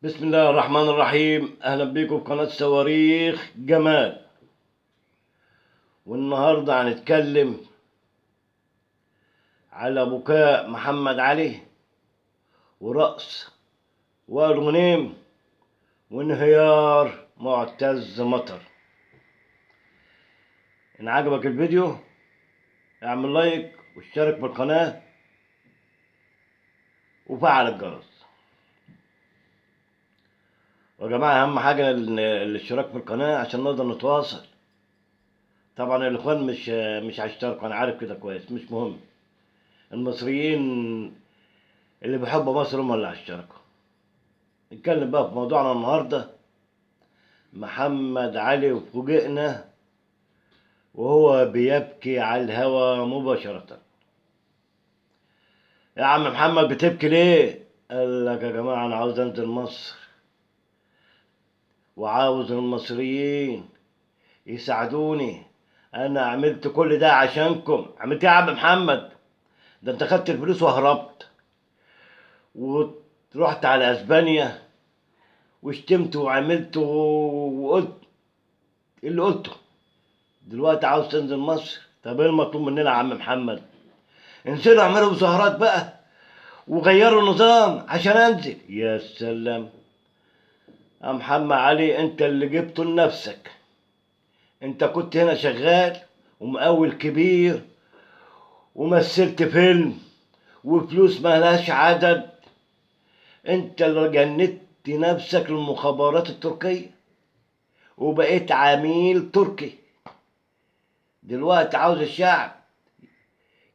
بسم الله الرحمن الرحيم. اهلا بيكم في قناة صواريخ جمال. والنهاردة هنتكلم على بكاء محمد علي ورقص وائل غنيم وانهيار معتز مطر. ان عجبك الفيديو اعمل لايك واشترك في القناة وفعل الجرس. يا جماعة اهم حاجة الاشتراك في القناة عشان نقدر نتواصل. طبعا الاخوان مش هيشتركوا، انا عارف كده كويس، مش مهم. المصريين اللي بيحبوا مصر هم اللي هيشتركوا. نتكلم بقى في موضوعنا النهارده. محمد علي وفوجئنا وهو بيبكي على الهوا مباشرة. يا عم محمد بتبكي ليه؟ قال لك يا جماعة أنا عاوز أنزل مصر وعاوز المصريين يساعدوني. أنا عملت كل ده عشانكم. عملت إيه يا عم محمد؟ ده أنت خدت الفلوس وهربت ورحت على أسبانيا وشتمت وعملت وقلت اللي قلته. دلوقتي عاوز تنزل مصر؟ طب ايه المطلوب مننا يا عم محمد؟ انزلوا اعملوا مظاهرات بقى وغيروا النظام عشان انزل. يا سلام يا محمد علي، انت اللي جبته لنفسك. انت كنت هنا شغال ومقاول كبير ومثلت فيلم وفلوس ملهاش عدد. انت اللي جندت نفسك للمخابرات التركية وبقيت عميل تركي. دلوقتي عاوز الشعب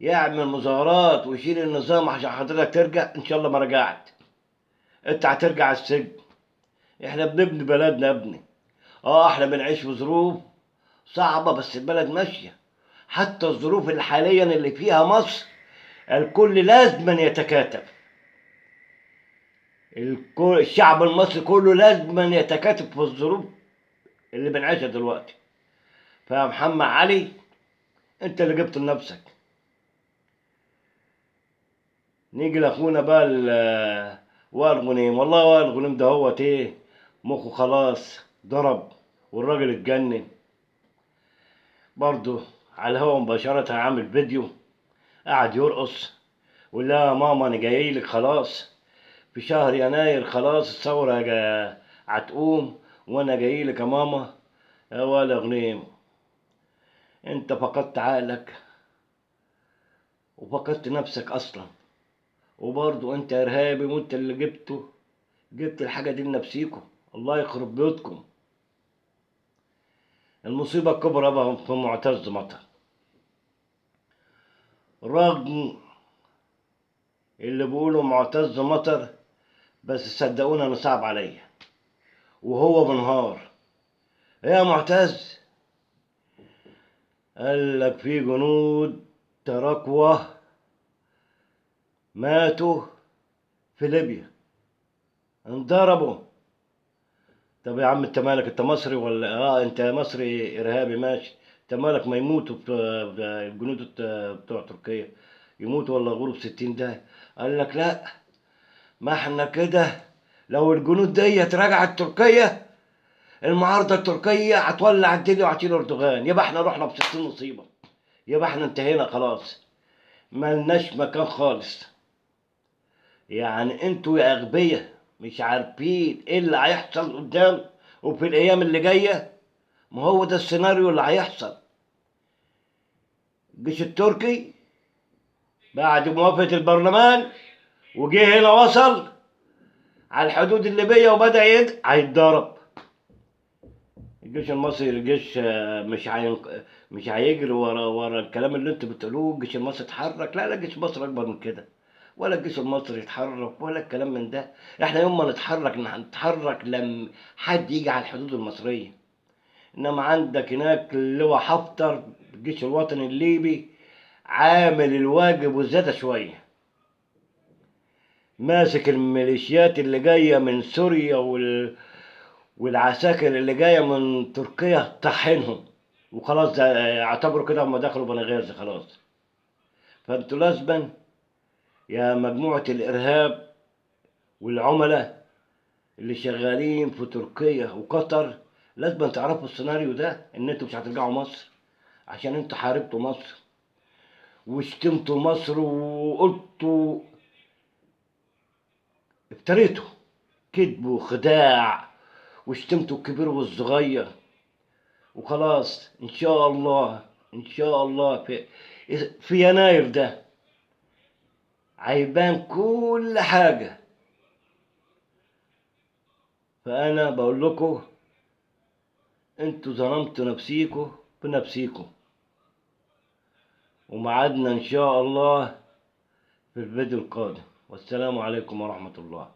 يعمل مظاهرات ويشيل النظام عشان حضرتك ترجع. ان شاء الله ما رجعت انت هترجع السجن. احنا بنبني بلدنا يا ابني. احنا بنعيش في ظروف صعبة بس البلد ماشية. حتى الظروف اللي حاليا اللي فيها مصر الكل لازم يتكاتف. الشعب المصري كله لازم يتكاتف في الظروف اللي بنعيشها دلوقتي. فيا محمد علي انت اللي جبت لنفسك. نيجي لاخونا بقى وائل غنيم. والله وائل غنيم ده هو ايه، مخه خلاص ضرب والراجل اتجنن برضه. على الهوا مباشرة عامل فيديو قاعد يرقص ولا يا ماما انا جايلك خلاص في شهر يناير، خلاص الثورة هتقوم وانا جايلك يا ماما. يا وائل غنيم انت فقدت عقلك وفقدت نفسك اصلا، وبرضه انت ارهابي وانت اللي جبت الحاجة دي لنفسيكم. الله يخرب بيوتكم. المصيبة الكبرى بقى في معتز مطر. رغم اللي بيقولوا معتز مطر بس صدقوني انا صعب عليا وهو منهار. إيه يا معتز؟ قال لك في جنود تراكوة ماتوا في ليبيا انضربوا. طب يا عم انت مالك؟ انت مصري ولا انت مصري ارهابي ماشي. انت مالك ما يموتوا الجنود بتوع تركيا يموتوا ولا غروب 60 ده. قال لك لا، ما احنا كده لو الجنود ديت رجعت تركيا المعارضة التركية هتولع الدنيا وهتشيل اردوغان. يبقى احنا رحنا ب 60 مصيبة. يبقى احنا انتهينا خلاص، ملناش مكان خالص. يعني انتوا يا اغبياء مش عارفين ايه اللي هيحصل قدام وفي الايام اللي جايه. ما هو ده السيناريو اللي هيحصل. الجيش التركي بعد موافقه البرلمان وجه هنا وصل على الحدود الليبيه وبدا هيتضرب. الجيش المصري الجيش مش هيجري ورا الكلام اللي انتوا بتقولوه. الجيش المصري اتحرك؟ لا الجيش المصري اكبر من كده. ولا الجيش المصري يتحرك ولا الكلام من ده. احنا يوم ما نتحرك لما حد يجي على الحدود المصريه. انما عندك هناك اللواء حفتر الجيش الوطني الليبي عامل الواجب وزياده شويه. ماسك الميليشيات اللي جايه من سوريا والعساكر اللي جايه من تركيا طحنهم وخلاص. ده اعتبروا كده هم دخلوا بنغازي خلاص. فانتوا لازما يا مجموعه الارهاب والعملاء اللي شغالين في تركيا وقطر لازم تعرفوا السيناريو ده، ان انتوا مش هترجعوا مصر عشان انتوا حاربتوا مصر وشتمتوا مصر وقلتوا افتريتوا كذب وخداع وشتمتوا الكبير والصغير. وخلاص ان شاء الله، ان شاء الله في يناير ده هيبان كل حاجة. فانا بقول لكم انتوا ظلمتوا نفسيكوا بنفسيكوا. وميعادنا ان شاء الله في الفيديو القادم، والسلام عليكم ورحمة الله.